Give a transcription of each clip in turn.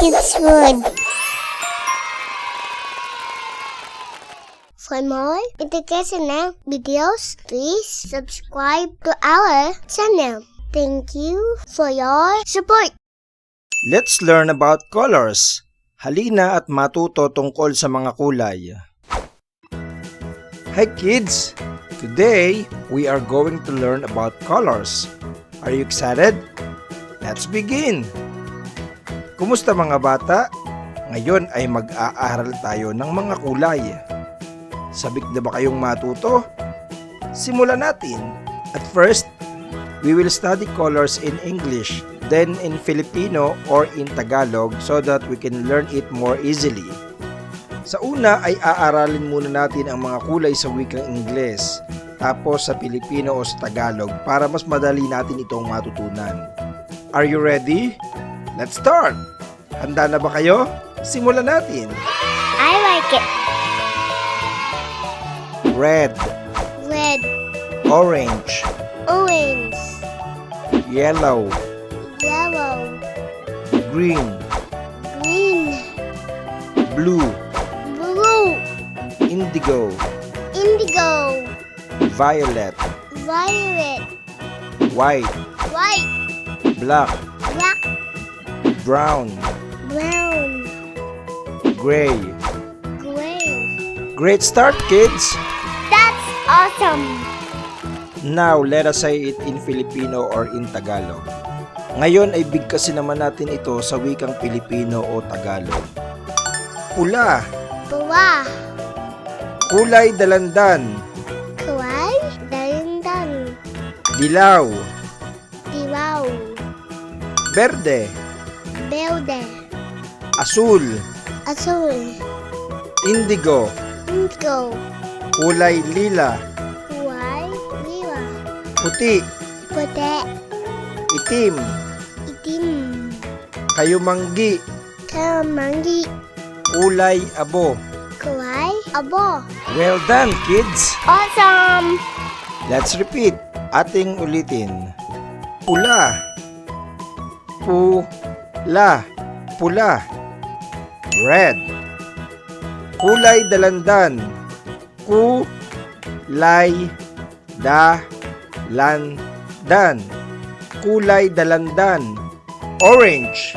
It's good. For more educational videos, please subscribe to our channel. Thank you for your support. Let's learn about colors. Halina at matuto tungkol sa mga kulay. Hi kids! Today, we are going to learn about colors. Are you excited? Let's begin! Kumusta mga bata? Ngayon ay mag-aaral tayo ng mga kulay. Sabik na ba kayong matuto? Simulan natin. At first, we will study colors in English, then in Filipino or in Tagalog so that we can learn it more easily. Sa una ay aaralin muna natin ang mga kulay sa wikang Ingles, tapos sa Filipino o sa Tagalog para mas madali natin itong matutunan. Are you ready? Let's start! Handa na ba kayo? Simulan natin! I like it. Red, Red, orange, orange, yellow, yellow, green, green, blue, blue, indigo, indigo, violet, violet, white, white, black, black, brown, brown, gray. gray. Great start, kids! That's awesome. Now, let us say it in Filipino or in Tagalog. Ngayon ay bigkasin naman natin ito sa wikang Filipino o Tagalog. Pula, Pula, kulay dalandan, Kulay, dalindan, dilaw, dilaw, berde, berde, asul, azul, indigo, indigo, kulay lila, kulay, lila, puti, puti, itim, itim, kayumanggi, kamanggi, kulay abo. kulay, abo. Well done, kids! Awesome! Let's repeat. Ating ulitin. Pula, pula, pula. Red, kulay dalandan, kulay dalandan, kulay dalandan. Orange,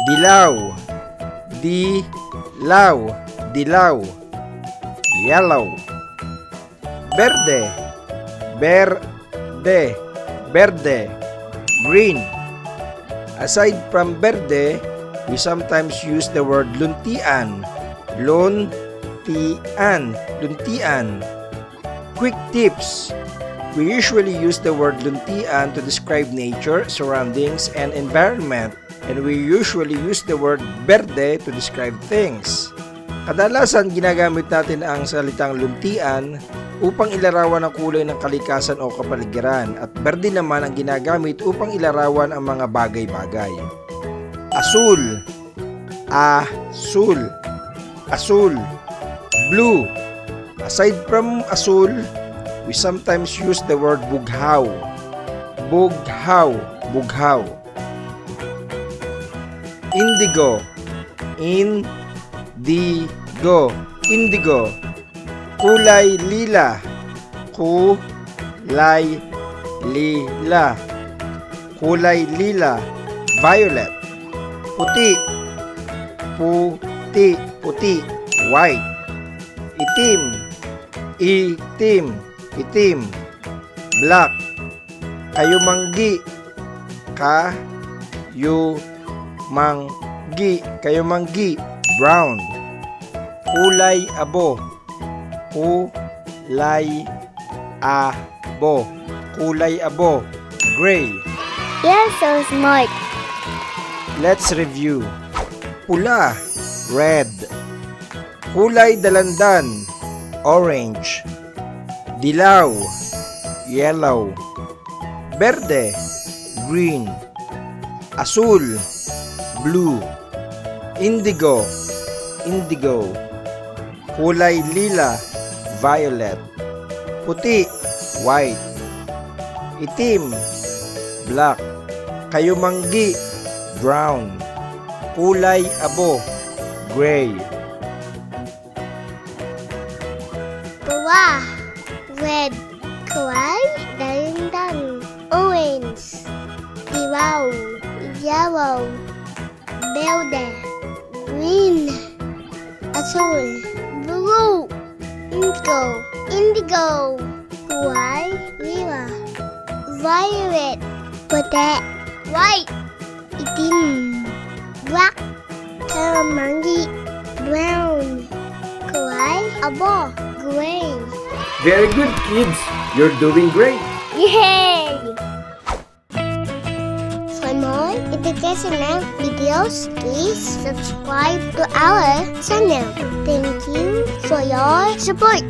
dilaw, dilaw, dilaw. Yellow, berde, berde, berde. Green. Aside from berde, we sometimes use the word luntian. Luntian, luntian. Quick tips. We usually use the word luntian to describe nature, surroundings, and environment. And we usually use the word berde to describe things. Kadalasan ginagamit natin ang salitang luntian upang ilarawan ang kulay ng kalikasan o kapaligiran at berde naman ang ginagamit upang ilarawan ang mga bagay-bagay. Asul, asul, asul. Blue. Aside from asul, we sometimes use the word bughaw. Bughaw, bughaw. Indigo. Indigo, indigo. Kulay lila, kulay lila, kulay lila. Violet. Puti, puti, puti. White. Itim, itim, itim. Black. Kayumanggi, kayumanggi, kayumanggi. Brown. Kulay abo, kulay abo, kulay abo. Gray. You're so smart. Let's review. Pula, red. Kulay dalandan, orange. Dilaw, yellow. Berde, green. Asul, blue. Indigo, indigo. Kulay lila, violet. Puti, white. Itim, black. Kayumanggi, brown. Kulay abo, gray. Gawa, red. Kulay, dalindan, orange. Dilaw, yellow. Verde, green. Azul, blue. Indigo. Kulay, lila. Violet, puti. White, itim. Black, calamangi. Brown. Kulay, abo, gray. Very good, kids. You're doing great. Yay! For more educational videos, please subscribe to our channel. Thank you for your support.